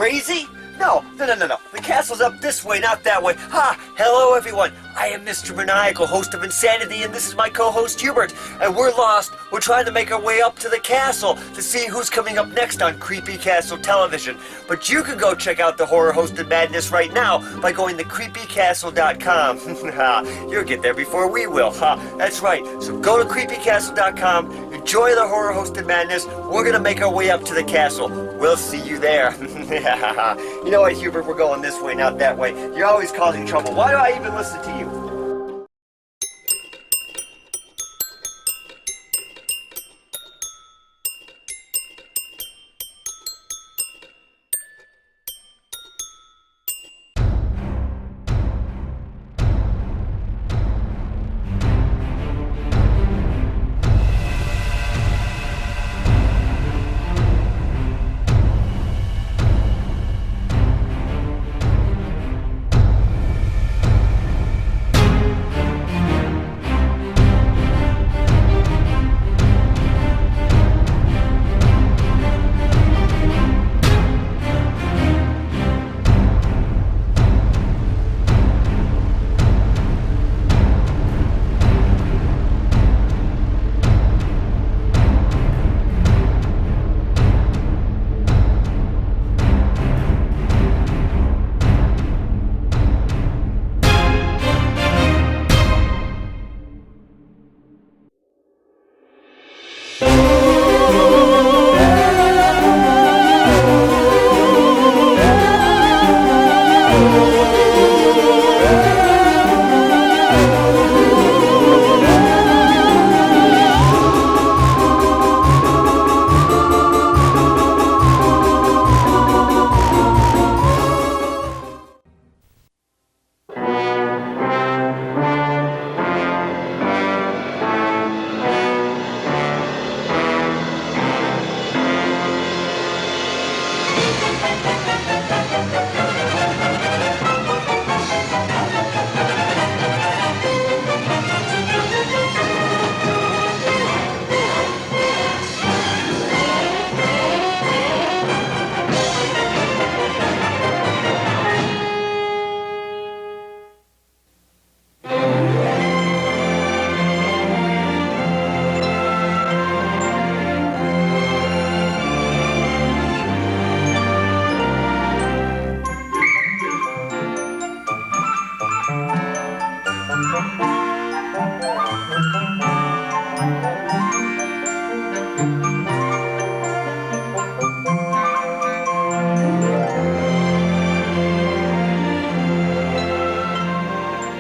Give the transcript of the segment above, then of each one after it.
crazy? No. The castle's up this way, not that way. Hello everyone. I am Mr. Maniacal, host of Insanity, and this is my co-host Hubert. And we're lost. We're trying to make our way up to the castle to see who's coming up next on Kreepy Castle Television. But you can go check out the horror-hosted madness right now by going to creepycastle.com. You'll get there before we will. That's right. So go to creepycastle.com, enjoy the horror-hosted madness. We're going to make our way up to the castle. We'll see you there. You know what, Hubert? We're going this way, not that way. You're always causing trouble. Why do I even listen to you?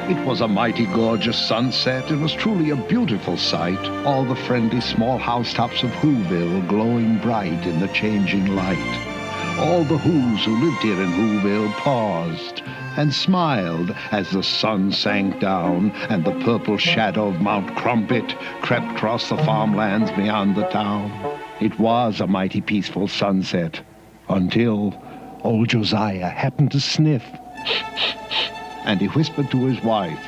It was a mighty gorgeous sunset. It was truly a beautiful sight. All the friendly small housetops of Whoville glowing bright in the changing light. All the Whos who lived here in Whoville paused and smiled as the sun sank down and the purple shadow of Mount Crumpet crept across the farmlands beyond the town. It was a mighty peaceful sunset until old Josiah happened to sniff. And he whispered to his wife,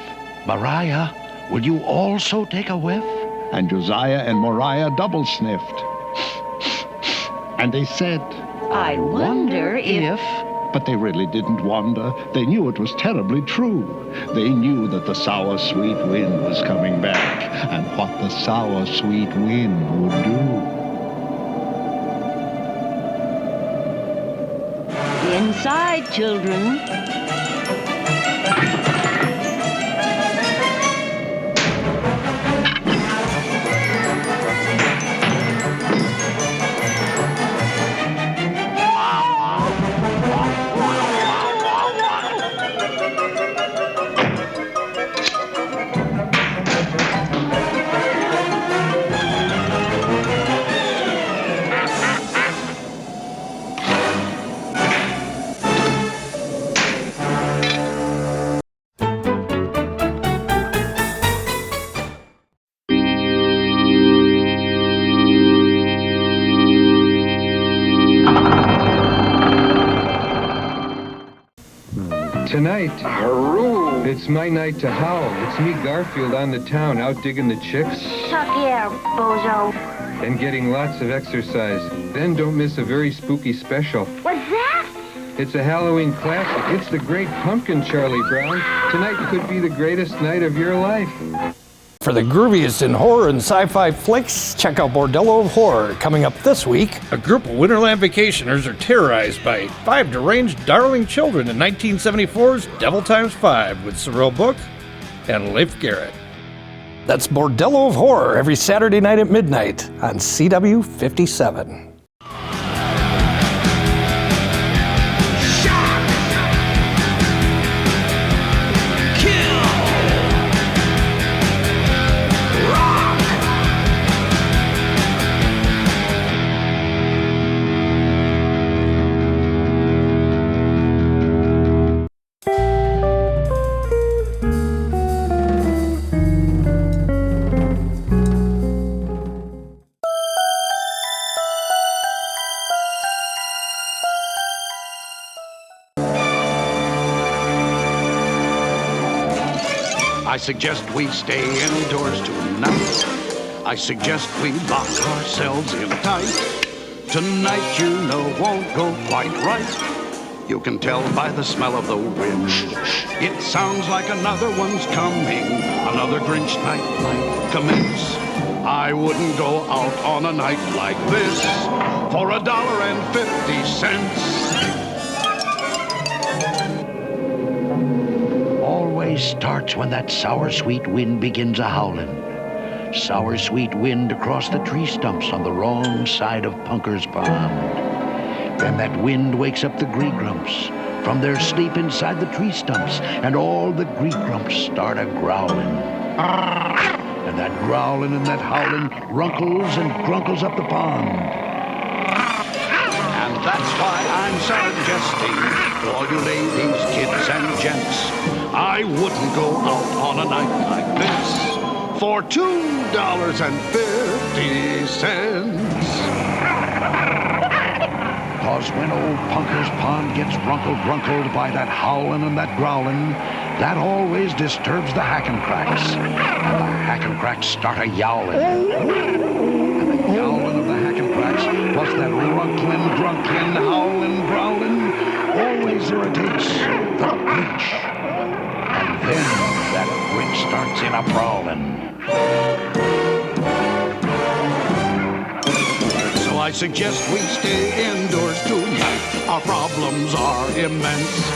"Mariah, will you also take a whiff?" And Josiah and Mariah double sniffed. And they said, I wonder if... But they really didn't wonder. They knew it was terribly true. They knew that the sour, sweet wind was coming back, and what the sour, sweet wind would do. Inside, children. Tonight, it's my night to howl. It's me, Garfield, on the town, out digging the chicks. Suck air, bozo. And getting lots of exercise. Then don't miss a very spooky special. What's that? It's a Halloween classic. It's the Great Pumpkin, Charlie Brown. Tonight could be the greatest night of your life. For the grooviest in horror and sci-fi flicks, check out Bordello of Horror, coming up this week. A group of Winterland vacationers are terrorized by 5 deranged darling children in 1974's Devil Times 5 with Cyril Book and Leif Garrett. That's Bordello of Horror every Saturday night at midnight on CW 57. I suggest we stay indoors tonight. I suggest we lock ourselves in tight. Tonight, you know, won't go quite right. You can tell by the smell of the wind. It sounds like another one's coming. Another Grinch night might commence. I wouldn't go out on a night like this for $1.50. Always starts when that sour sweet wind begins a-howlin'. Sour sweet wind across the tree stumps on the wrong side of Punker's Pond. Then that wind wakes up the Gree-Grumps from their sleep inside the tree stumps, and all the Gree-Grumps start a-growlin'. And that growlin' and that howlin' runkles and grunkles up the pond. And that's why I'm suggesting to all you ladies, kids, and gents, I wouldn't go out on a night like this for $2.50. 'Cause when old Punker's Pond gets runkled by that howlin' and that growlin', that always disturbs the Hackencracks. And the Hackencracks start a-yowlin'. And the yowlin' of the Hackencracks, plus that runklin', drunklin', howlin', growlin', always irritates the Grinch. And then that Grinch starts in a-brawlin'. So I suggest we stay indoors tonight. Our problems are immense.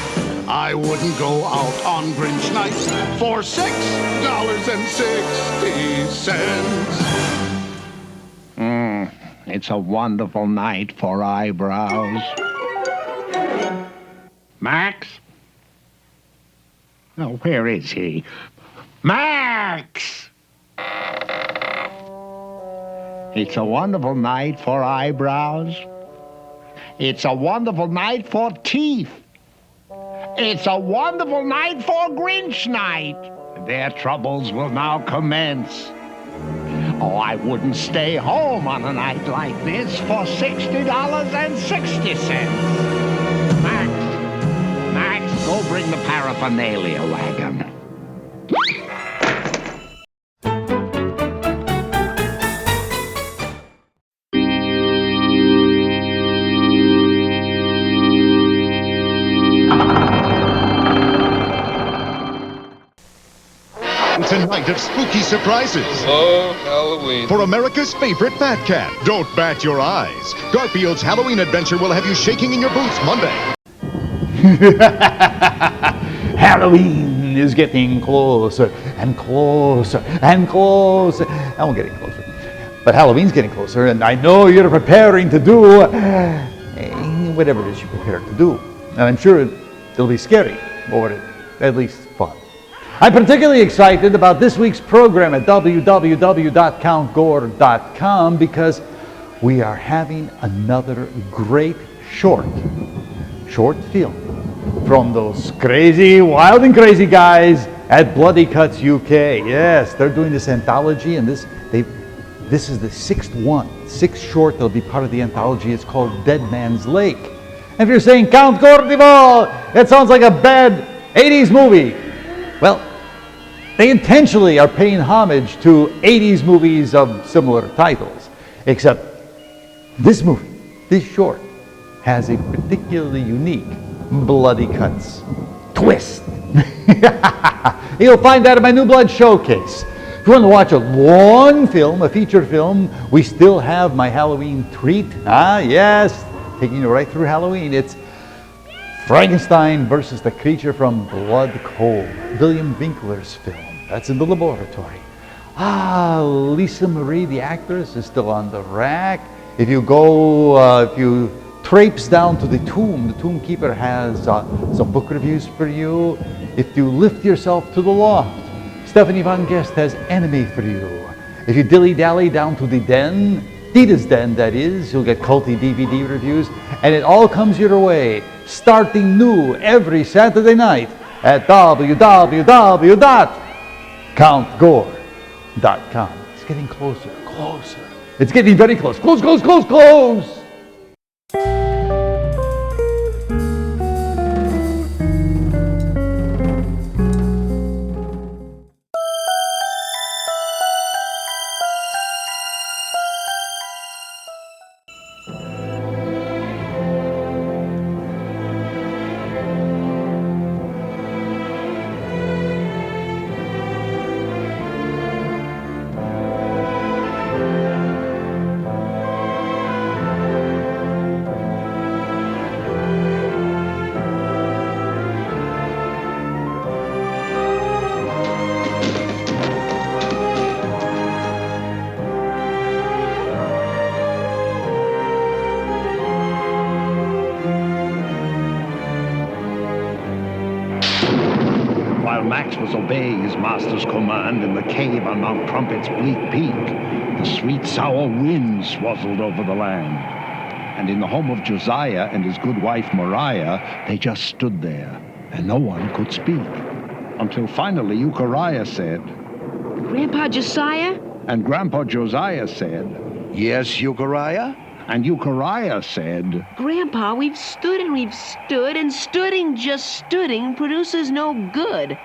I wouldn't go out on Grinch night for $6.60. It's a wonderful night for eyebrows. Max? Oh, where is he? Max! It's a wonderful night for eyebrows. It's a wonderful night for teeth. It's a wonderful night for Grinch Night. Their troubles will now commence. Oh, I wouldn't stay home on a night like this for $60.60. Max, go bring the paraphernalia wagon. It's a night of spooky surprises. Oh, Halloween. For America's favorite Fat Cat. Don't bat your eyes. Garfield's Halloween adventure will have you shaking in your boots Monday. Halloween is getting closer and closer and closer. I won't get any closer. But Halloween's getting closer, and I know you're preparing to do whatever it is you're prepared to do. And I'm sure it'll be scary, or at least fun. I'm particularly excited about this week's program at www.countgore.com because we are having another great short film from those crazy, wild and crazy guys at Bloody Cuts UK. Yes, they're doing this anthology, and this is the sixth short that'll be part of the anthology. It's called Dead Man's Lake. And if you're saying, Count Gordival, that sounds like a bad 80s movie. Well, they intentionally are paying homage to 80s movies of similar titles, except this movie, this short, has a particularly unique bloody cuts. Twist. You'll find that in my New Blood Showcase. If you want to watch a long film, a feature film, we still have my Halloween treat. Ah, yes, taking you right through Halloween. It's Frankenstein versus the creature from Blood Cold, William Winkler's film. That's in the laboratory. Ah, Lisa Marie, the actress, is still on the rack. If you go, if you traipse down to the tomb keeper has some book reviews for you. If you lift yourself to the loft, Stephanie Von Guest has anime for you. If you dilly-dally down to the den, Dita's Den that is, you'll get culty DVD reviews, and it all comes your way, starting new every Saturday night at www.countgore.com. It's getting closer. It's getting very close. Close. While Max was obeying his master's command in the cave on Mount Trumpet's bleak peak, the sweet sour wind swazzled over the land. And in the home of Josiah and his good wife Mariah, they just stood there, and no one could speak. Until finally Euchariah said, Grandpa Josiah? and Grandpa Josiah said, Yes, Euchariah? and Euchariah said, Grandpa, we've stood and we've stood, and stooding just stooding produces no good.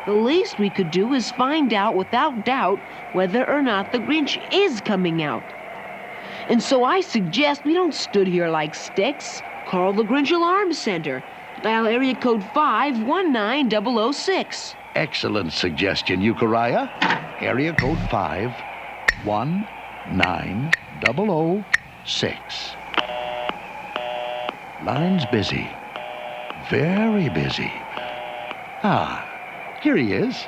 The least we could do is find out without doubt whether or not the Grinch is coming out. And so I suggest we don't stood here like sticks. Call the Grinch Alarm Center. Dial area code 519006. Excellent suggestion, Euchariah. Area code 519006. Line's busy. Very busy. Ah, here he is.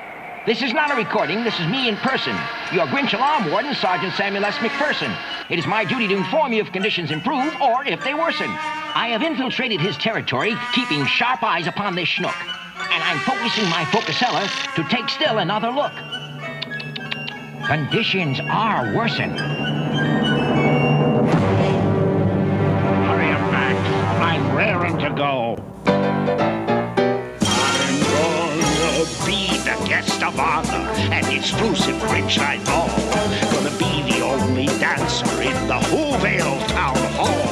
This is not a recording. This is me in person. Your Grinch Alarm Warden, Sergeant Samuel S. McPherson. It is my duty to inform you if conditions improve or if they worsen. I have infiltrated his territory, keeping sharp eyes upon this schnook. And I'm focusing my focusella to take still another look. Conditions are worsen. Hurry up, Max. I'm raring to go. I'm gonna be the guest of honor at the exclusive Grinch Night Ball. Gonna be the only dancer in the Whoville Town Hall.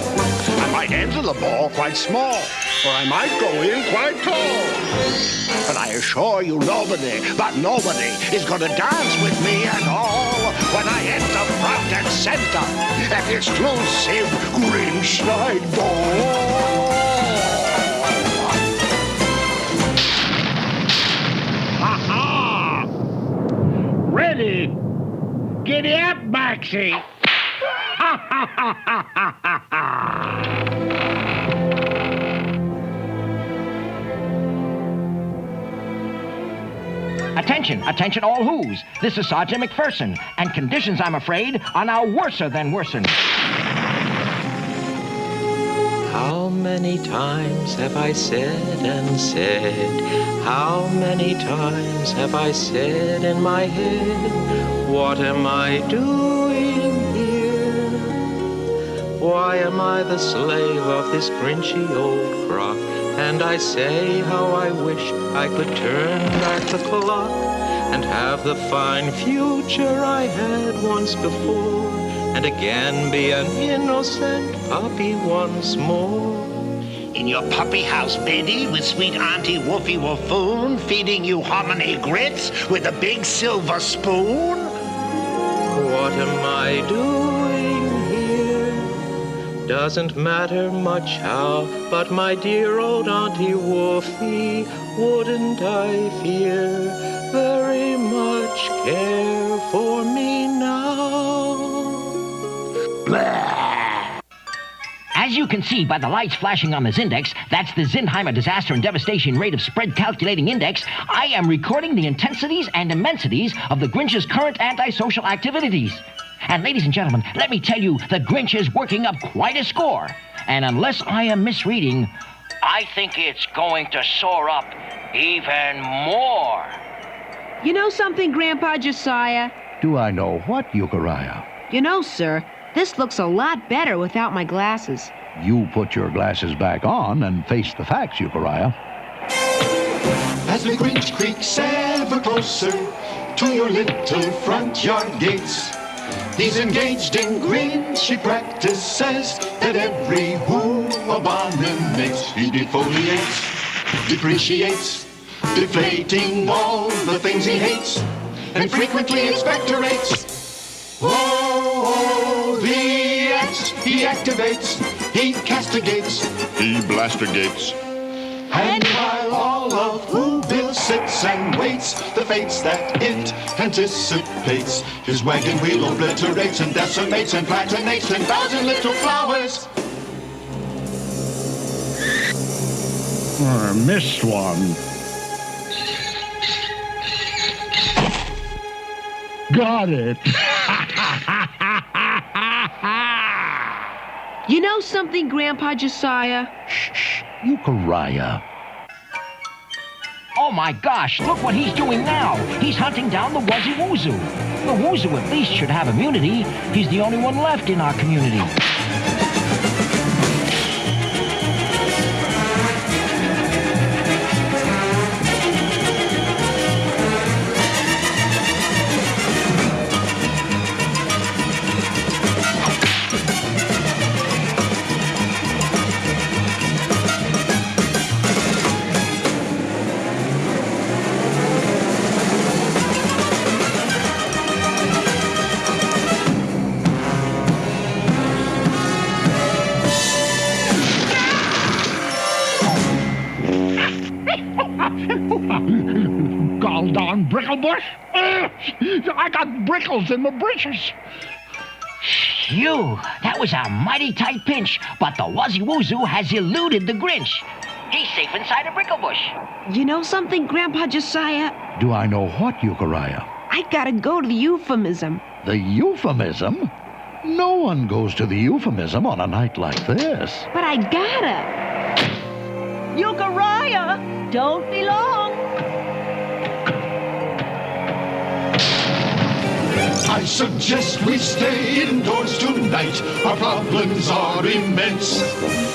I might enter the ball quite small, or I might go in quite tall. But I assure you nobody is gonna dance with me at all when I enter front and center at the exclusive Grinch Night Ball. Ha-ha! Ready? Giddy up, Maxie! Ha ha ha ha ha ha! Attention, attention all who's. This is Sergeant McPherson, and conditions, I'm afraid, are now worser than worsen. How many times have I said and said? How many times have I said in my head, what am I doing here? Why am I the slave of this Grinchy old crock? And I say how I wish I could turn back the clock and have the fine future I had once before, and again be an innocent puppy once more. In your puppy house, Betty, with sweet Auntie Woofy Woofoon, feeding you hominy grits with a big silver spoon? What am I doing here? Doesn't matter much how, but my dear old Auntie Wolfie, wouldn't I fear very much care for me now? Blah. As you can see by the lights flashing on this index, that's the Zinheimer Disaster and Devastation Rate of Spread Calculating Index. I am recording the intensities and immensities of the Grinch's current antisocial activities. And ladies and gentlemen, let me tell you, the Grinch is working up quite a score. And unless I am misreading, I think it's going to soar up even more. You know something, Grandpa Josiah? Do I know what, Euchariah? You know, sir, this looks a lot better without my glasses. You put your glasses back on and face the facts, Euchariah. As the Grinch creaks ever closer to your little front yard gates, he's engaged in Grinchy practices that every who abominates. He defoliates, depreciates, deflating all the things he hates, and frequently expectorates. Oh, the X he activates, he castigates, He blastergates. and while all of Whoville sits and waits the fates that it anticipates, his wagon wheel obliterates and decimates and platinates 10,000 little flowers. Missed one. Got it. You know something, Grandpa Josiah? Shh, Euchariah. Oh my gosh, look what he's doing now. He's hunting down the Wuzzy Woozoo. The Woozoo at least should have immunity. He's the only one left in our community. Gall darn bricklebush. I got brickles in my britches. Phew, that was a mighty tight pinch, but the Wuzzy Woozoo has eluded the Grinch. He's safe inside a bricklebush. You know something, Grandpa Josiah? Do I know what, Euchariah? I gotta go to the euphemism. The euphemism? No one goes to the euphemism on a night like this. But I gotta. Euchariah, don't be long. I suggest we stay indoors tonight. Our problems are immense.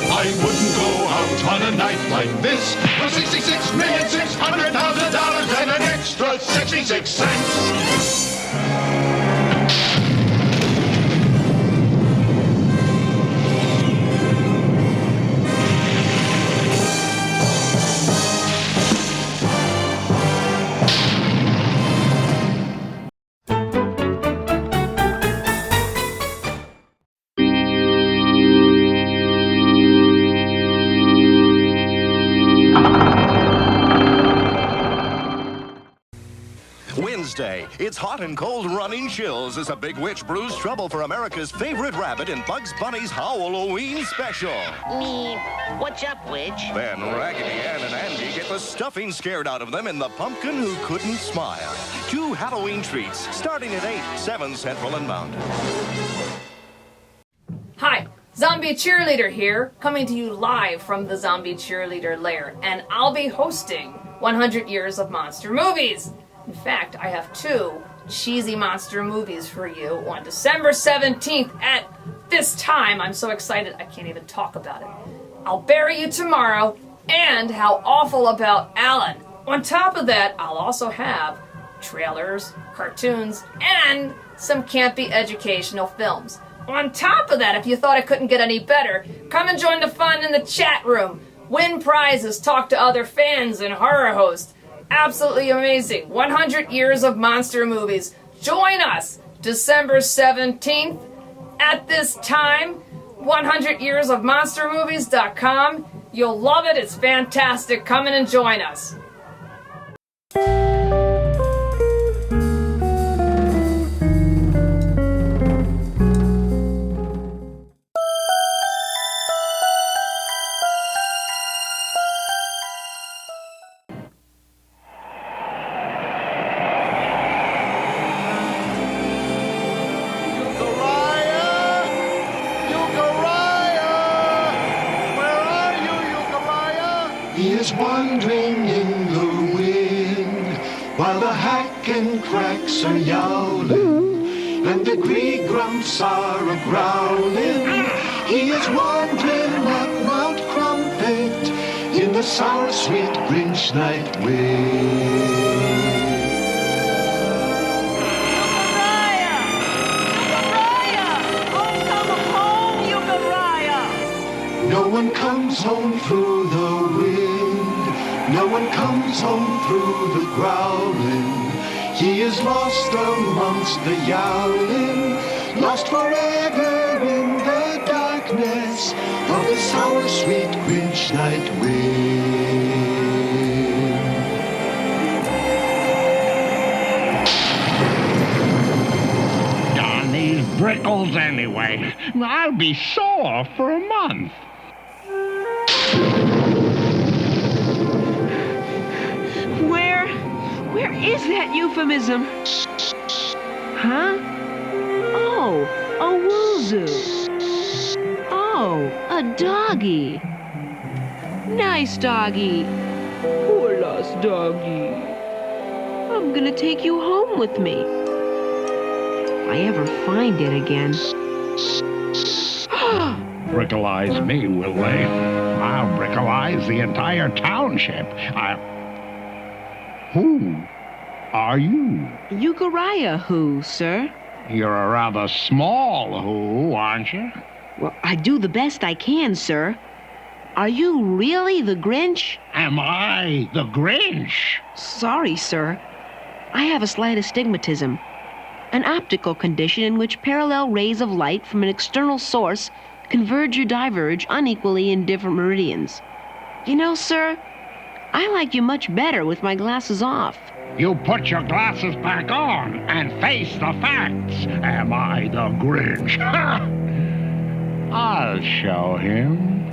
I wouldn't go out on a night like this for $66,600,000 and an extra 66 cents. Wednesday, it's hot and cold running chills as a big witch brews trouble for America's favorite rabbit in Bugs Bunny's Halloween special. Me, what's up, witch? Then Raggedy Ann and Andy get the stuffing scared out of them in The Pumpkin Who Couldn't Smile. 2 Halloween treats starting at 8, 7 Central and Mountain. Hi, Zombie Cheerleader here, coming to you live from the Zombie Cheerleader lair, and I'll be hosting 100 Years of Monster Movies. In fact, I have 2 cheesy monster movies for you on December 17th at this time. I'm so excited I can't even talk about it. I'll Bury You Tomorrow and How Awful About Alan. On top of that, I'll also have trailers, cartoons, and some campy educational films. On top of that, if you thought it couldn't get any better, come and join the fun in the chat room. Win prizes, talk to other fans and horror hosts. Absolutely amazing. 100 Years of Monster Movies. Join us December 17th at this time. 100yearsofmonstermovies.com. You'll love it. It's fantastic. Come in and join us. He is wandering in the wind while the hack and cracks are yowling and the gree grumps are a-growling. He is wandering up Mount Crumpet in the sour sweet Grinch Night wind. No one comes home through the wind, no one comes home through the growling. He is lost amongst the yowling, lost forever in the darkness of the sour sweet Grinch Night wind. Darn these brickles anyway. I'll be sore for a month. Where is that euphemism? Huh? Oh, a woozoo. Oh, a doggy. Nice doggy. Poor lost doggy. I'm gonna take you home with me. If I ever find it again. Brickleize me, will they? I'll brickleize the entire township. Who are you? Uriah who, sir? You're a rather small who, aren't you? Well, I do the best I can, sir. Are you really the Grinch? Am I the Grinch? Sorry, sir. I have a slight astigmatism, an optical condition in which parallel rays of light from an external source converge or diverge unequally in different meridians. You know, sir, I like you much better with my glasses off. You put your glasses back on and face the facts. Am I the Grinch? I'll show him.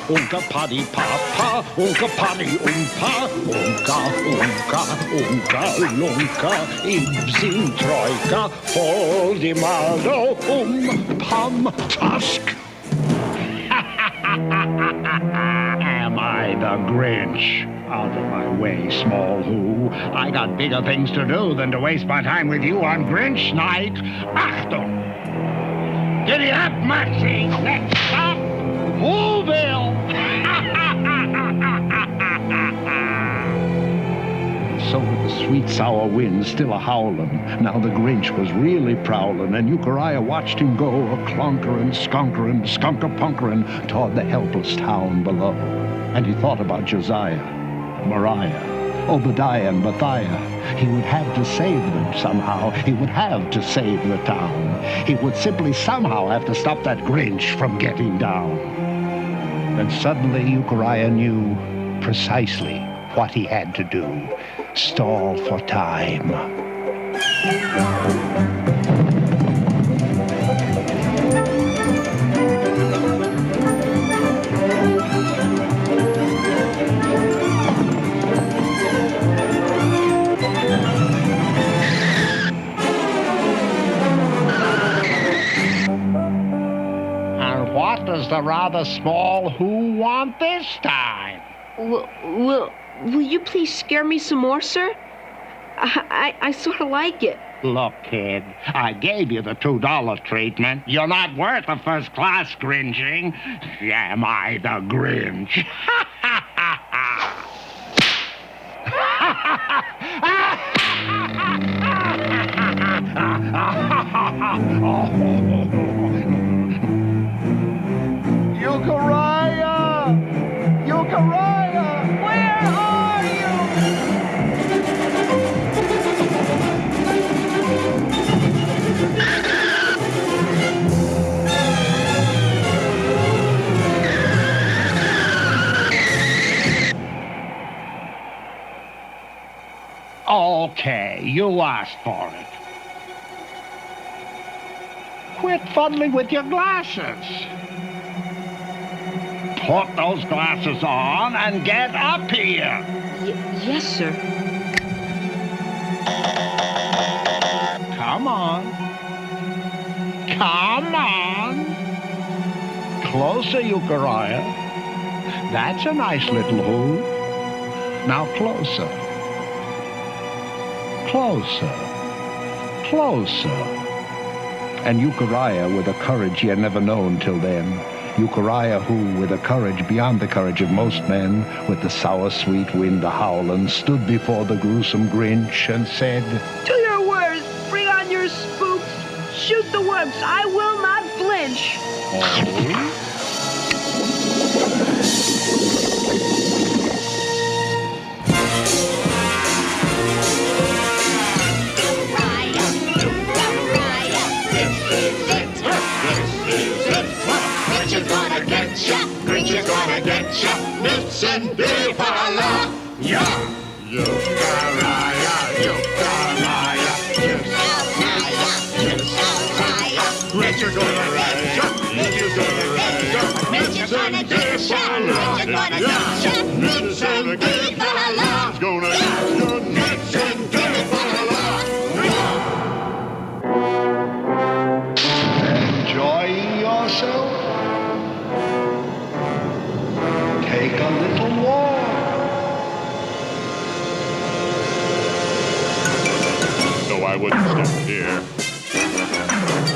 Unka paddy papa, unka paddy umpa, unka lunka, ibzin troika, foldimaldo pam tusk. Am I the Grinch? Out of my way, small who. I got bigger things to do than to waste my time with you on Grinch Night. Achtung! Giddy up, Maxie! Next stop, Whoville! So with the sweet sour wind still a-howlin', now the Grinch was really prowlin', and Uriah watched him go a-clunkerin', skunkerin', skunker-punkerin' toward the helpless town below. And he thought about Josiah, Mariah, Obadiah, and Mathiah. He would have to save them somehow. He would have to save the town. He would simply somehow have to stop that Grinch from getting down. Then suddenly Uriah knew precisely what he had to do. Stall for time. And what does the rather small who want this time? Will you please scare me some more, sir? I sort of like it. Look, kid, I gave you the $2 treatment. You're not worth a first-class Grinching. Am I the Grinch? Uriah! Uriah! Where are you? Okay, you asked for it. Quit fuddling with your glasses. Put those glasses on and get up here. Yes, sir. Come on. Come on. Closer, Euchariah. That's a nice little who. Now closer. Closer. Closer. And Euchariah, with a courage he had never known till then, Euchariah who, with a courage beyond the courage of most men, with the sour sweet wind a-howlin', stood before the gruesome Grinch and said, To your words, bring on your spooks, shoot the works, I will not flinch. Oh? Grinch is gonna get ya, Grinch is gonna get ya, Mitts and Billy Fala. Yeah! Euchariah, Euchariah, Grinch is gonna get ya, Grinch is gonna get ya, Mitts and Billy Fala. Mitts and Billy Fala. It's gonna get ya, Mitts and Billy Fala. Enjoying yourself? Take a little walk. No, I wouldn't step here,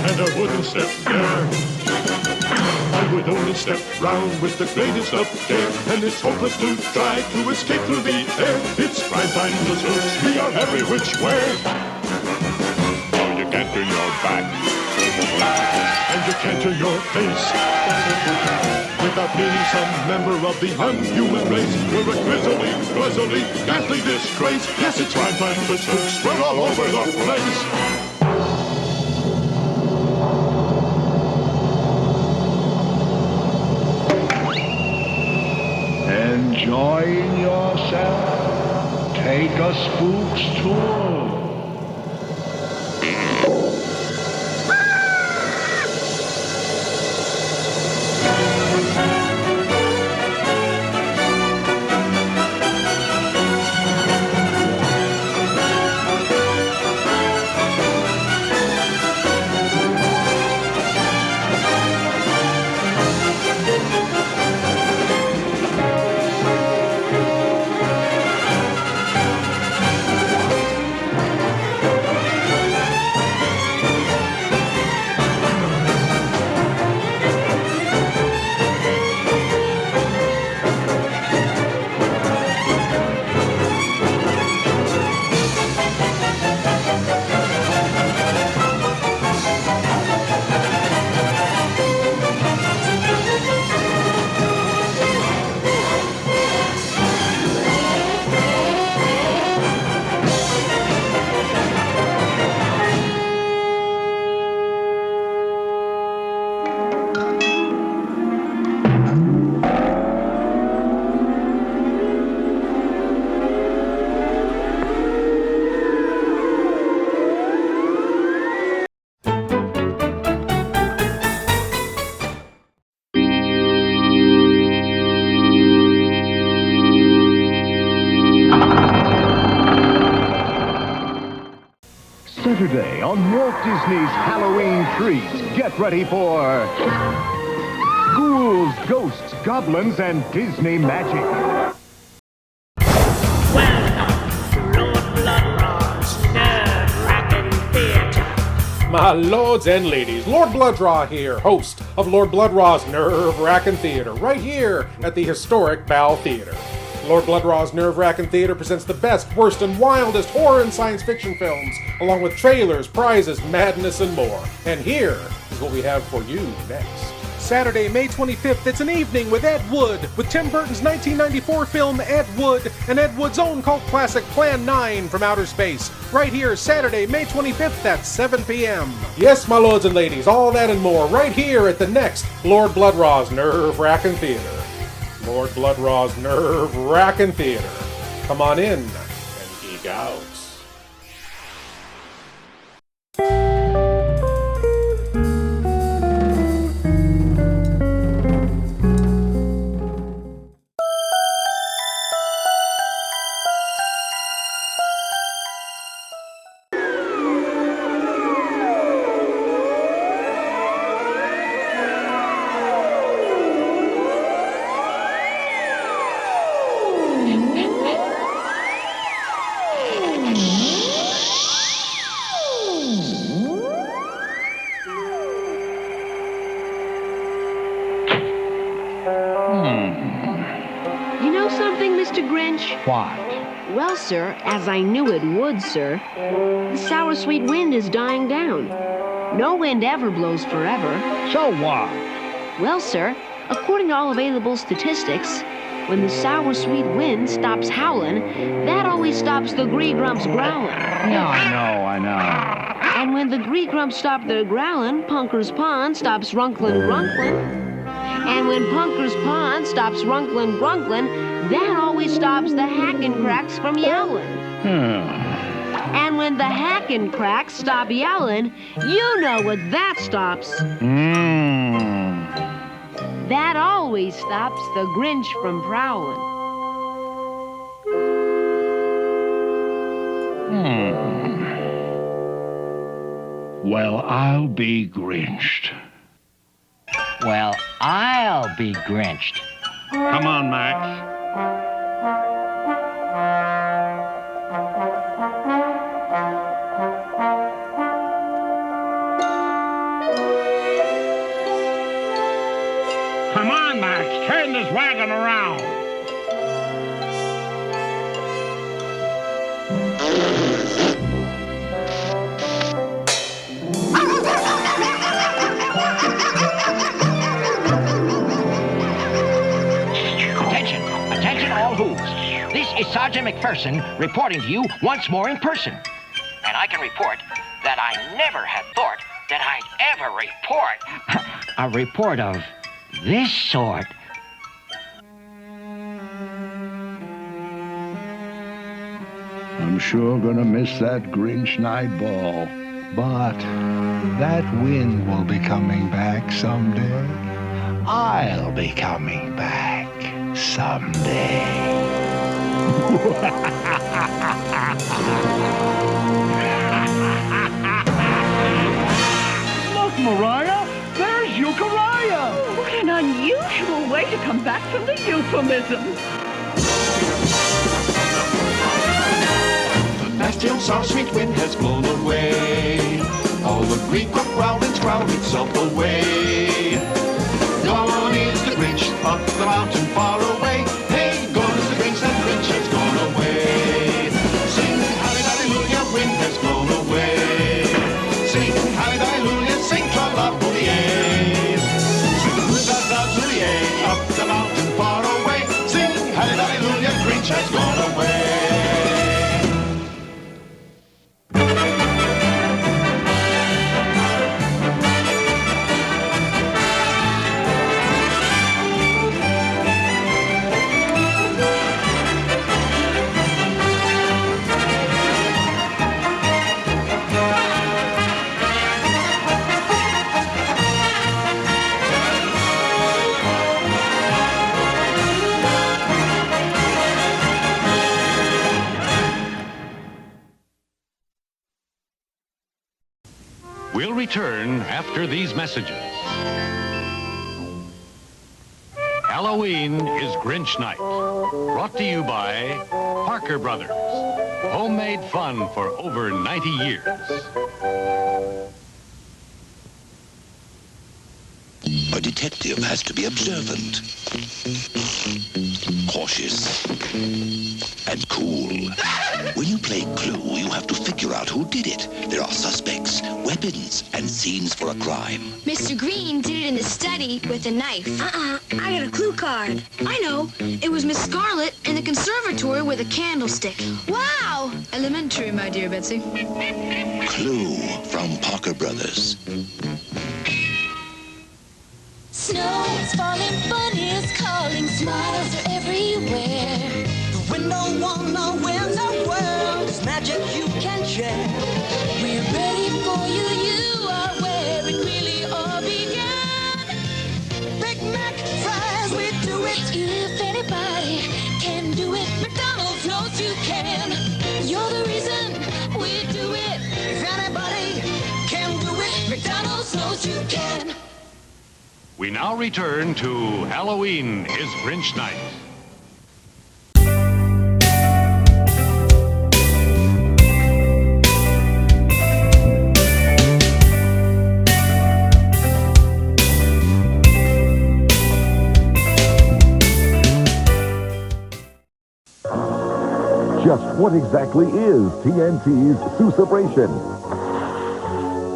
and I wouldn't step there. I would only step round with the greatest of care, and it's hopeless to try to escape through the air. It's prime time to search, we are every which way. Oh, you can't turn your back, and you can't turn your face, without meaning some member of the unhuman race. We're a grisly, ghastly disgrace. Yes, it's prime time for spooks, we're all over the place. Enjoying yourself? Take a spook's tour. Saturday on Walt Disney's Halloween treat. Get ready for ghouls, ghosts, goblins, and Disney magic. My lords and ladies, Lord Bloodraw here, host of Lord Bloodraw's Nerve-Wrackin' Theater, right here at the historic Bow Theater. Lord Bloodraw's Nerve-Wrackin' Theater presents the best, worst, and wildest horror and science fiction films, along with trailers, prizes, madness, and more. And here is what we have for you next. Saturday, May 25th, it's an evening with Ed Wood, with Tim Burton's 1994 film Ed Wood, and Ed Wood's own cult classic Plan 9 from Outer Space. Right here, Saturday, May 25th at 7 p.m. Yes, my lords and ladies, all that and more right here at the next Lord Bloodraw's Nerve-Wrackin' Theater. Lord Bloodraw's Nerve-Wrackin' Theater. Come on in and geek out. know something, Mr. Grinch? What? Well, sir, as I knew it would, sir, the sour sweet wind is dying down. No wind ever blows forever. So what? Well, sir, according to all available statistics, when the sour sweet wind stops howling, that always stops the gree-grumps growling. Yeah, I know. And when the gree-grumps stop their growling, Punker's Pond stops runkling. And when Punker's Pond stops runkling, that always stops the Hackencracks from yowling. And when the Hackencracks stop yowling, you know what that stops. That always stops the Grinch from prowling. Well, I'll be Grinched. Well, I'll be Grinched. Come on, Max. Come on, Max, turn this wagon around. Attention all who's. This is Sergeant McPherson reporting to you once more in person. And I can report that I never had thought that I'd ever report a report of this sort. I'm sure gonna miss that Grinch Night ball. But that wind will be coming back someday. I'll be coming back someday. Look, Mariah, there's Euchariah. What an unusual way to come back from the euphemism. The nasty old sour sweet wind has blown away. All the prequel growling's growled itself away. Gone is the Grinch up the mountain far away. Hey, gone is the Grinch, that Grinch has gone away. Sing hallelujah, wind has blown away. Sing hallelujah, sing tra-la-booty-ay. Sing hoo-da-da-dooty-ay, up the mountain far away. Sing hallelujah, Grinch has gone away. We'll return after these messages. Halloween is Grinch Night. Brought to you by Parker Brothers. Homemade fun for over 90 years. A detective has to be observant, cautious, and cool. When you play Clue, you have to figure out who did it. There are suspects, weapons, and scenes for a crime. Mr. Green did it in the study with a knife. I got a clue card. I know. It was Miss Scarlet in the conservatory with a candlestick. Wow! Elementary, my dear Betsy. Clue from Parker Brothers. Snow is falling, bunny is calling, smiles are everywhere. The window on the window world is magic you can share. We're ready for you, you are where it really all began. Big Mac fries, we do it. If anybody can do it, McDonald's knows you can. You're the reason we do it. If anybody can do it, McDonald's knows you can. We now return to Halloween is Grinch Night. Just what exactly is TNT's Seuss-abration?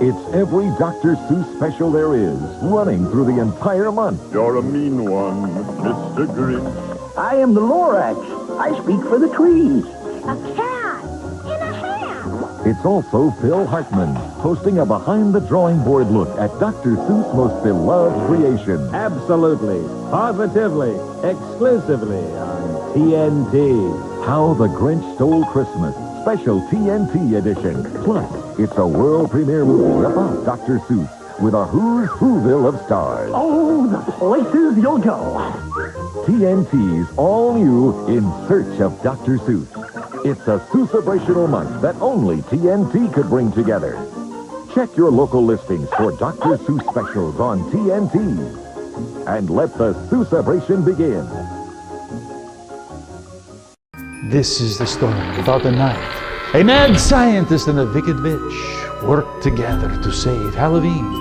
It's every Dr. Seuss special there is, running through the entire month. You're a mean one, Mr. Grinch. I am the Lorax. I speak for the trees. A cat in a hat. It's also Phil Hartman, hosting a behind-the-drawing board look at Dr. Seuss' most beloved creation. Absolutely, positively, exclusively on TNT. How the Grinch Stole Christmas, special TNT edition. Plus, it's a world premiere movie about Dr. Seuss with a Who's Whoville of stars. Oh, the places you'll go. TNT's all new In Search of Dr. Seuss. It's a Seuss-abrational month that only TNT could bring together. Check your local listings for Dr. Seuss specials on TNT. And let the Seuss-abration begin. This is the story about a night. A mad scientist and a wicked witch work together to save Halloween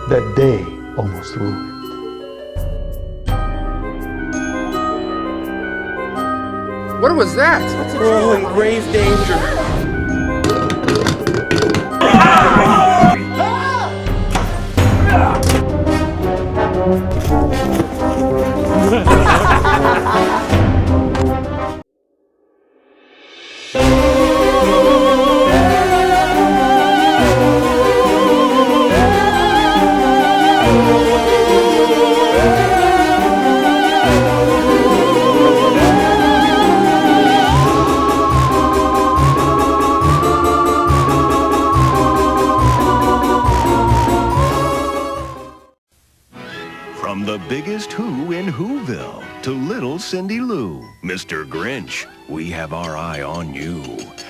that they almost ruined. What was that? Oh, in grave danger. From the biggest Who in Whoville to little Cindy Lou, Mr. Grinch, we have our eye on you.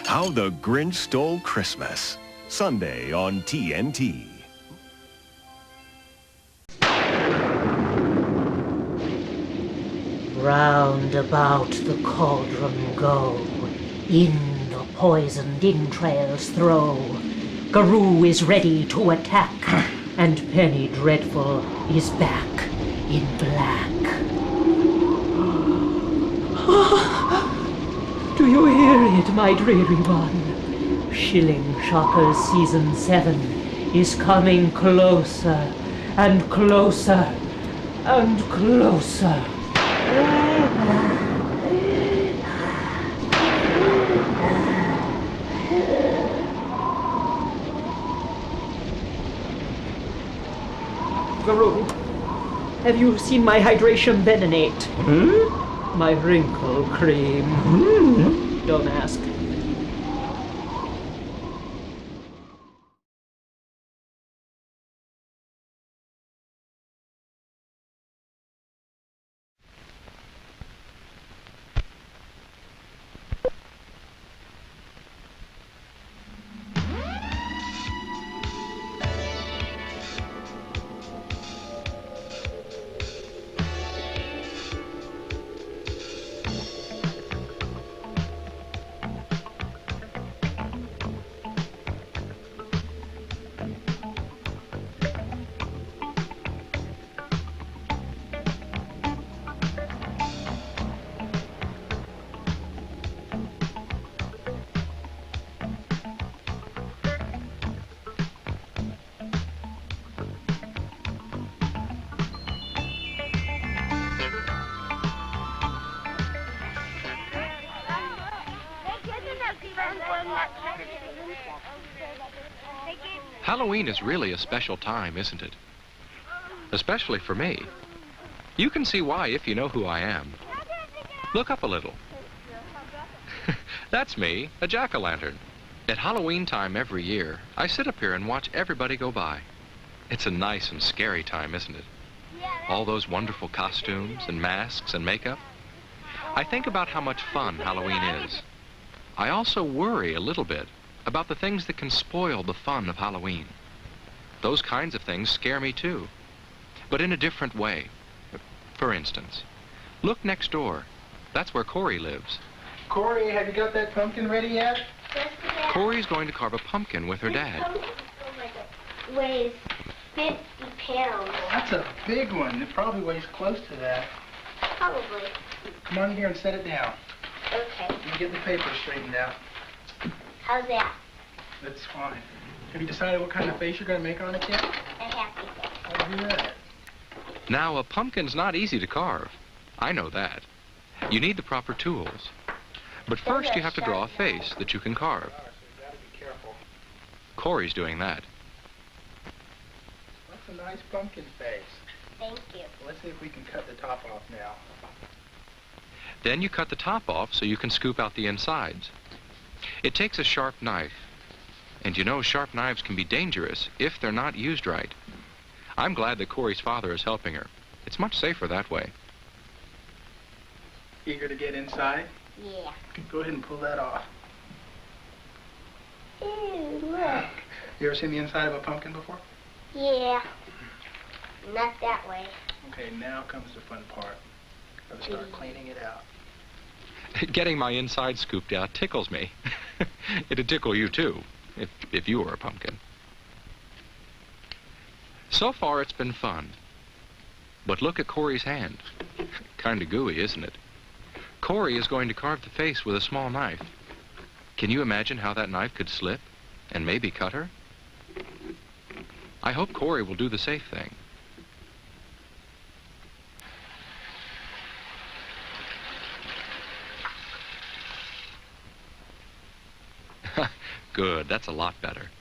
How the Grinch Stole Christmas. Sunday on TNT. Round about the cauldron go, in the poisoned entrails throw. Garoo is ready to attack, and Penny Dreadful is back in black. Do you hear it, my dreary one? Shilling Shockers Season 7 is coming closer and closer and closer. Garoo, have you seen my hydration Benonate? My wrinkle cream. Don't ask. Halloween is really a special time, isn't it? Especially for me. You can see why if you know who I am. Look up a little. That's me, a jack-o'-lantern. At Halloween time every year, I sit up here and watch everybody go by. It's a nice and scary time, isn't it? All those wonderful costumes and masks and makeup. I think about how much fun Halloween is. I also worry a little bit about the things that can spoil the fun of Halloween. Those kinds of things scare me too, but in a different way. For instance, look next door. That's where Corey lives. Corey, have you got that pumpkin ready yet? Corey's going to carve a pumpkin with her dad. Weighs 50 pounds. That's a big one. It probably weighs close to that. Probably. Come on in here and set it down. Okay. You get the paper straightened out. How's that? That's fine. Have you decided what kind of face you're going to make on it yet? A happy face. I'll do that. Now, a pumpkin's not easy to carve. I know that. You need the proper tools. But first you have to draw a face that you can carve. So you got to be careful. Corey's doing that. That's a nice pumpkin face. Thank you. Let's see if we can cut the top off now. Then you cut the top off so you can scoop out the insides. It takes a sharp knife. And you know, sharp knives can be dangerous if they're not used right. I'm glad that Corey's father is helping her. It's much safer that way. Eager to get inside? Yeah. Go ahead and pull that off. Ew, look. You ever seen the inside of a pumpkin before? Yeah. Not that way. Okay, now comes the fun part. Gotta start cleaning it out. Getting my inside scooped out tickles me. It'd tickle you too, if you were a pumpkin. So far it's been fun. But look at Corey's hand. Kinda gooey, isn't it? Corey is going to carve the face with a small knife. Can you imagine how that knife could slip and maybe cut her? I hope Corey will do the safe thing. Good, that's a lot better.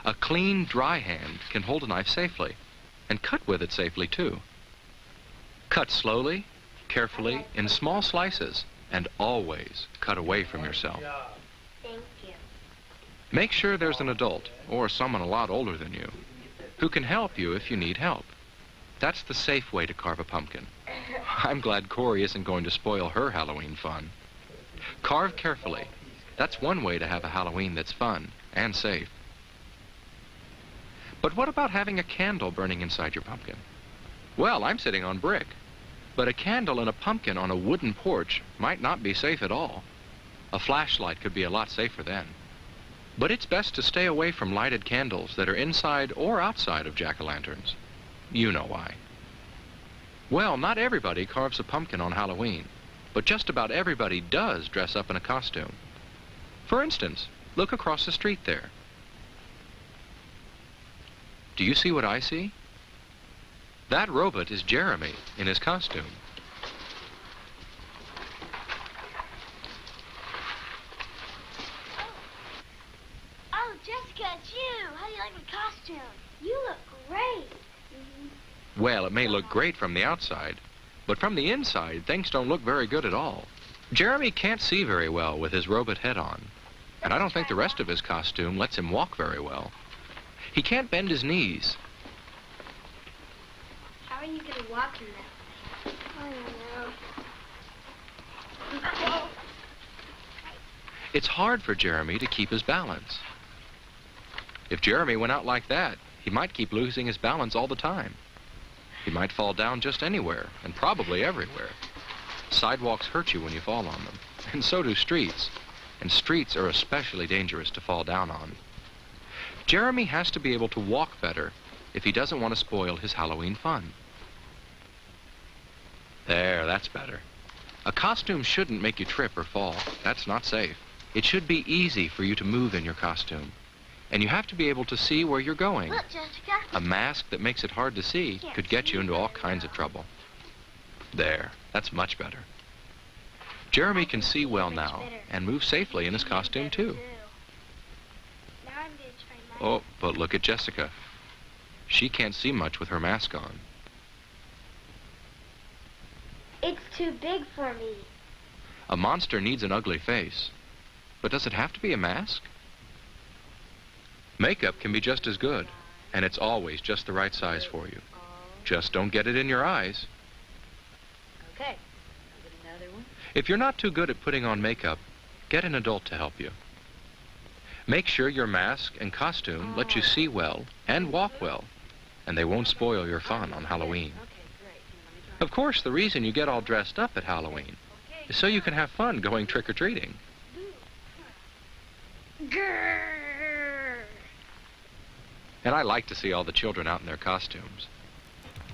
A clean, dry hand can hold a knife safely, and cut with it safely too. Cut slowly, carefully, in small slices, and always cut away from yourself. Thank you. Make sure there's an adult, or someone a lot older than you, who can help you if you need help. That's the safe way to carve a pumpkin. I'm glad Corey isn't going to spoil her Halloween fun. Carve carefully. That's one way to have a Halloween that's fun and safe. But what about having a candle burning inside your pumpkin? Well, I'm sitting on brick. But a candle and a pumpkin on a wooden porch might not be safe at all. A flashlight could be a lot safer then. But it's best to stay away from lighted candles that are inside or outside of jack-o'-lanterns. You know why. Well, not everybody carves a pumpkin on Halloween, but just about everybody does dress up in a costume. For instance, look across the street there. Do you see what I see? That robot is Jeremy in his costume. Oh, Jessica, it's you. How do you like my costume? You look great. Well, it may look great from the outside, but from the inside, things don't look very good at all. Jeremy can't see very well with his robot head on, and I don't think the rest of his costume lets him walk very well. He can't bend his knees. How are you going to walk in that? I don't know. It's hard for Jeremy to keep his balance. If Jeremy went out like that, he might keep losing his balance all the time. He might fall down just anywhere, and probably everywhere. Sidewalks hurt you when you fall on them, and so do streets. And streets are especially dangerous to fall down on. Jeremy has to be able to walk better if he doesn't want to spoil his Halloween fun. There, that's better. A costume shouldn't make you trip or fall. That's not safe. It should be easy for you to move in your costume. And you have to be able to see where you're going. Look, Jessica. A mask that makes it hard to see could get you into all kinds of trouble. There, that's much better. Jeremy can see well now and move safely in his costume too. Now I'm going to try Oh, but look at Jessica. She can't see much with her mask on. It's too big for me. A monster needs an ugly face. But does it have to be a mask? Makeup can be just as good, and it's always just the right size for you. Just don't get it in your eyes. Okay. Another one. If you're not too good at putting on makeup, get an adult to help you. Make sure your mask and costume let you see well and walk well, and they won't spoil your fun on Halloween. Of course, the reason you get all dressed up at Halloween is so you can have fun going trick-or-treating. Grrr. And I like to see all the children out in their costumes.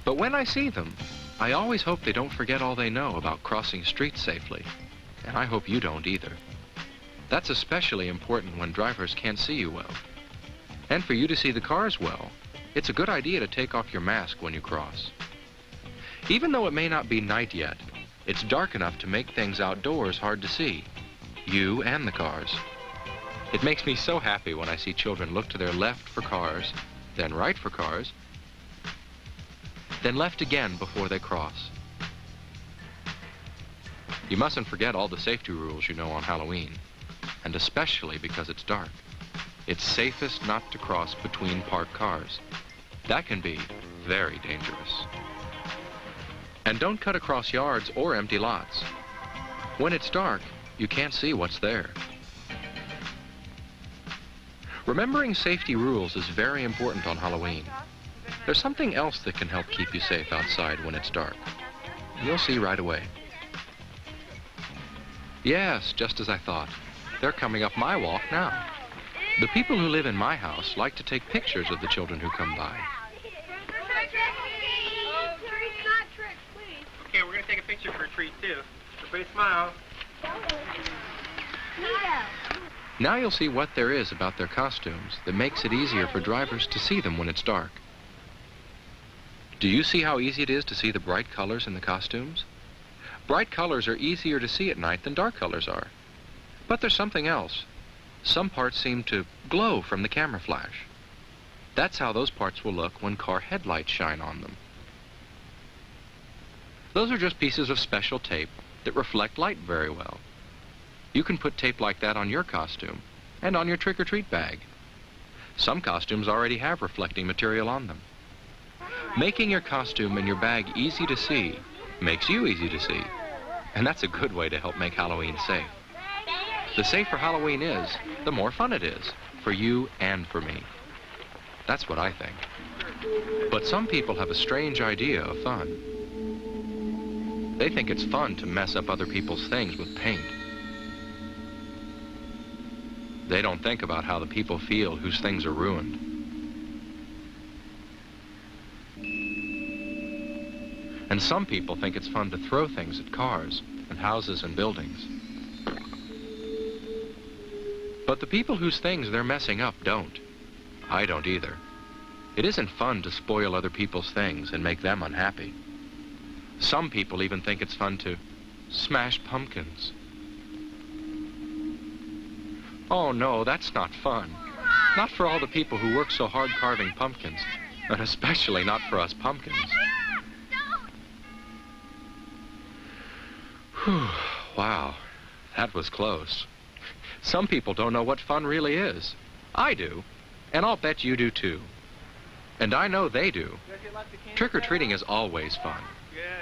But when I see them, I always hope they don't forget all they know about crossing streets safely and I hope you don't either. That's especially important when drivers can't see you well. And for you to see the cars well, it's a good idea to take off your mask when you cross. Even though it may not be night yet, it's dark enough to make things outdoors hard to see, you and the cars. It makes me so happy when I see children look to their left for cars, then right for cars, then left again before they cross. You mustn't forget all the safety rules you know on Halloween, and especially because it's dark. It's safest not to cross between parked cars. That can be very dangerous. And don't cut across yards or empty lots. When it's dark, you can't see what's there. Remembering safety rules is very important on Halloween. There's something else that can help keep you safe outside when it's dark. You'll see right away. Yes, just as I thought. They're coming up my walk now. The people who live in my house like to take pictures of the children who come by. Okay, we're going to take a picture for a treat, too. Everybody smile. Now you'll see what there is about their costumes that makes it easier for drivers to see them when it's dark. Do you see how easy it is to see the bright colors in the costumes? Bright colors are easier to see at night than dark colors are. But there's something else. Some parts seem to glow from the camera flash. That's how those parts will look when car headlights shine on them. Those are just pieces of special tape that reflect light very well. You can put tape like that on your costume and on your trick-or-treat bag. Some costumes already have reflecting material on them. Making your costume and your bag easy to see makes you easy to see, and that's a good way to help make Halloween safe. The safer Halloween is, the more fun it is, for you and for me. That's what I think. But some people have a strange idea of fun. They think it's fun to mess up other people's things with paint. They don't think about how the people feel whose things are ruined. And some people think it's fun to throw things at cars and houses and buildings. But the people whose things they're messing up don't. I don't either. It isn't fun to spoil other people's things and make them unhappy. Some people even think it's fun to smash pumpkins. Oh no, that's not fun. Not for all the people who work so hard carving pumpkins, and especially not for us pumpkins. Whew, wow, that was close. Some people don't know what fun really is. I do, and I'll bet you do too. And I know they do. Trick-or-treating is always fun.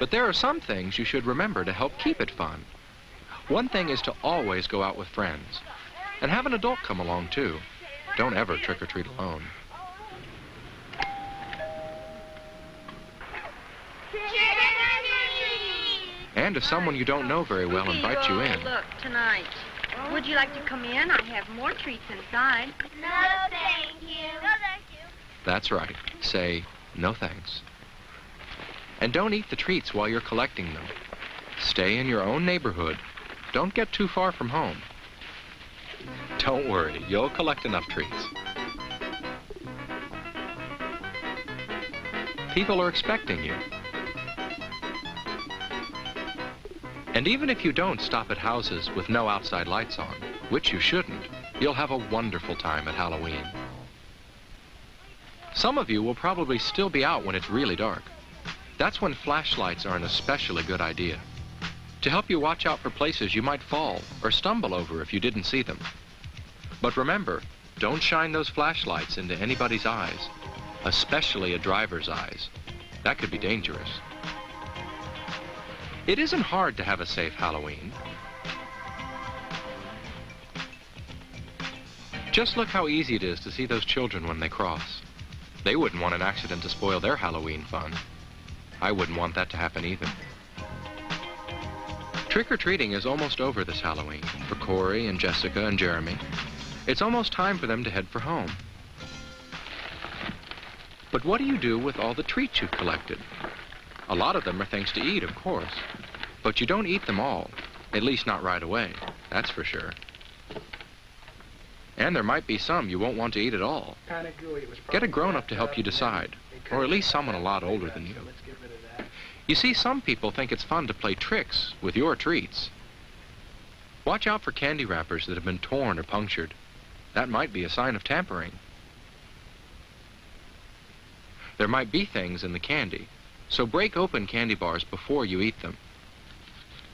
But there are some things you should remember to help keep it fun. One thing is to always go out with friends. And have an adult come along, too. Don't ever trick-or-treat alone. And if someone you don't know very well invites you in... Look, tonight. Would you like to come in? I have more treats inside. No, thank you. No, thank you. That's right. Say, no thanks. And don't eat the treats while you're collecting them. Stay in your own neighborhood. Don't get too far from home. Don't worry, you'll collect enough treats. People are expecting you. And even if you don't stop at houses with no outside lights on, which you shouldn't, you'll have a wonderful time at Halloween. Some of you will probably still be out when it's really dark. That's when flashlights are an especially good idea, to help you watch out for places you might fall or stumble over if you didn't see them. But remember, don't shine those flashlights into anybody's eyes, especially a driver's eyes. That could be dangerous. It isn't hard to have a safe Halloween. Just look how easy it is to see those children when they cross. They wouldn't want an accident to spoil their Halloween fun. I wouldn't want that to happen either. Trick-or-treating is almost over this Halloween for Corey and Jessica and Jeremy. It's almost time for them to head for home. But what do you do with all the treats you've collected? A lot of them are things to eat, of course, but you don't eat them all. At least not right away, that's for sure. And there might be some you won't want to eat at all. Get a grown-up to help you decide, or at least someone a lot older than you. You see, some people think it's fun to play tricks with your treats. Watch out for candy wrappers that have been torn or punctured. That might be a sign of tampering. There might be things in the candy, so break open candy bars before you eat them.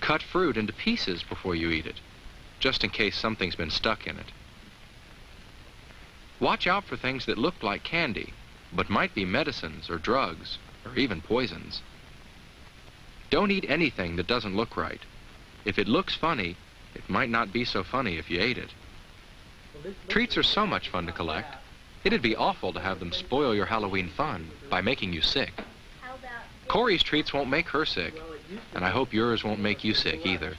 Cut fruit into pieces before you eat it, just in case something's been stuck in it. Watch out for things that look like candy, but might be medicines or drugs, or even poisons. Don't eat anything that doesn't look right. If it looks funny, it might not be so funny if you ate it. Treats are so much fun to collect. It'd be awful to have them spoil your Halloween fun by making you sick. Corey's treats won't make her sick, and I hope yours won't make you sick either.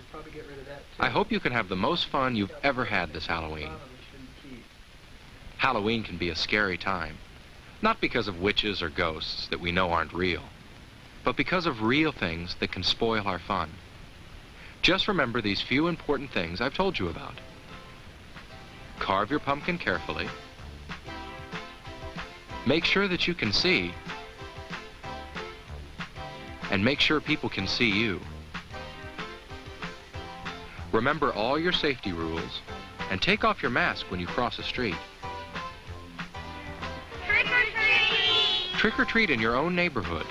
I hope you can have the most fun you've ever had this Halloween. Halloween can be a scary time, not because of witches or ghosts that we know aren't real, but because of real things that can spoil our fun. Just remember these few important things I've told you about. Carve your pumpkin carefully. Make sure that you can see. And make sure people can see you. Remember all your safety rules, and take off your mask when you cross a street. Trick or treat! Trick or treat in your own neighborhood,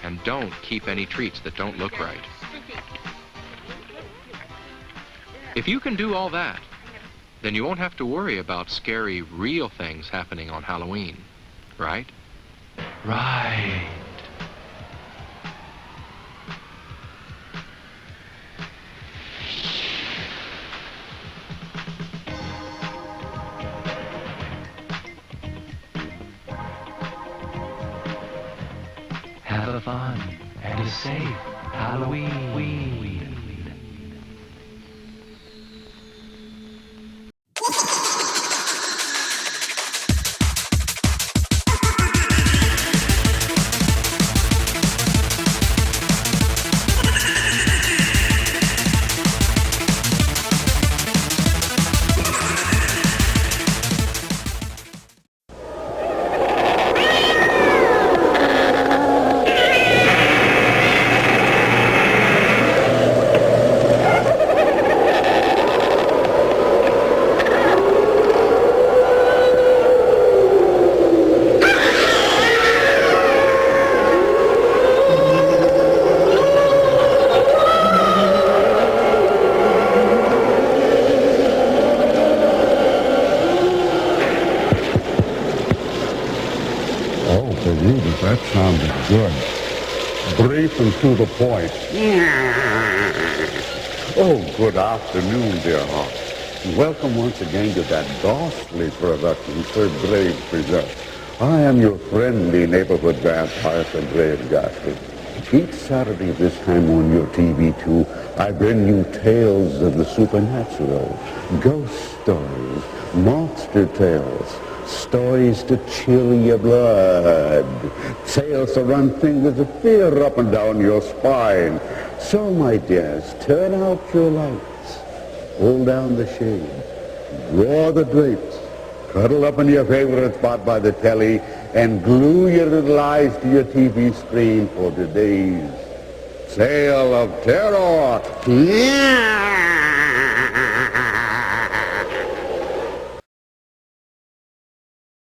and don't keep any treats that don't look right. If you can do all that, then you won't have to worry about scary, real things happening on Halloween, right? Right. Have a fun and a safe Halloween. That sounded good. Brief and to the point. Oh, good afternoon, dear heart. Welcome once again to that ghastly production Sir Brave presents. I am your friendly neighborhood vampire, Sir Brave Ghastly. Each Saturday this time on your TV2, I bring you tales of the supernatural, ghost stories, monster tales, stories to chill your blood, tales to run fingers of fear up and down your spine. So, my dears, turn out your lights, pull down the shade, draw the drapes, cuddle up in your favorite spot by the telly, and glue your little eyes to your TV screen for today's tale of terror.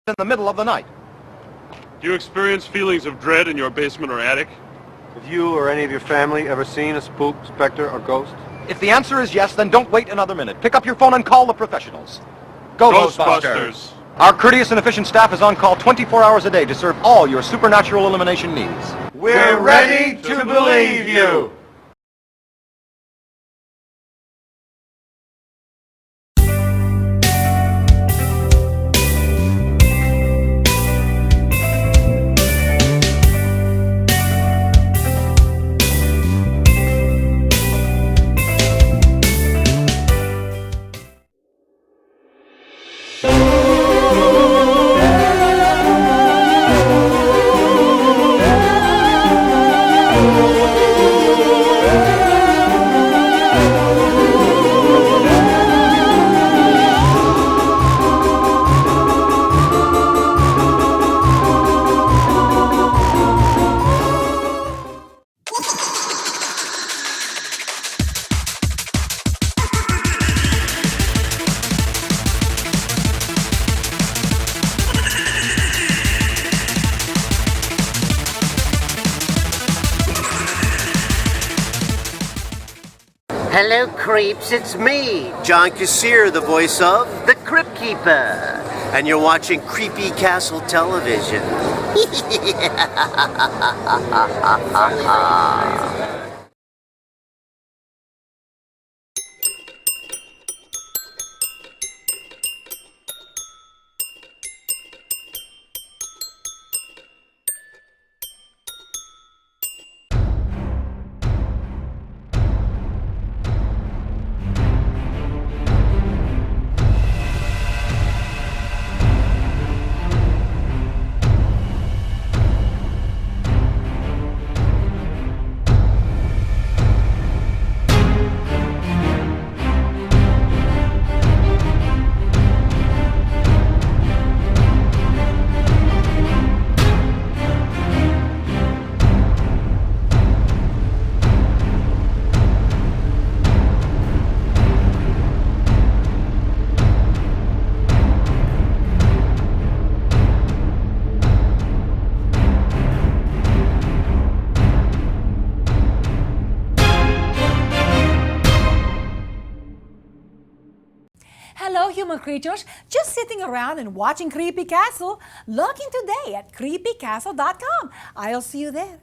In the middle of the night. Do you experience feelings of dread in your basement or attic? Have you or any of your family ever seen a spook, specter, or ghost? If the answer is yes, then don't wait another minute. Pick up your phone and call the professionals. Go Ghostbusters! Our courteous and efficient staff is on call 24 hours a day to serve all your supernatural elimination needs. We're ready to believe you! Hello, creeps. It's me, John Kassir, the voice of the Crypt Keeper. And you're watching Kreepy Kastle television. Hello, human creatures. Just sitting around and watching Kreepy Kastle. Log in today at creepykastle.com. I'll see you there.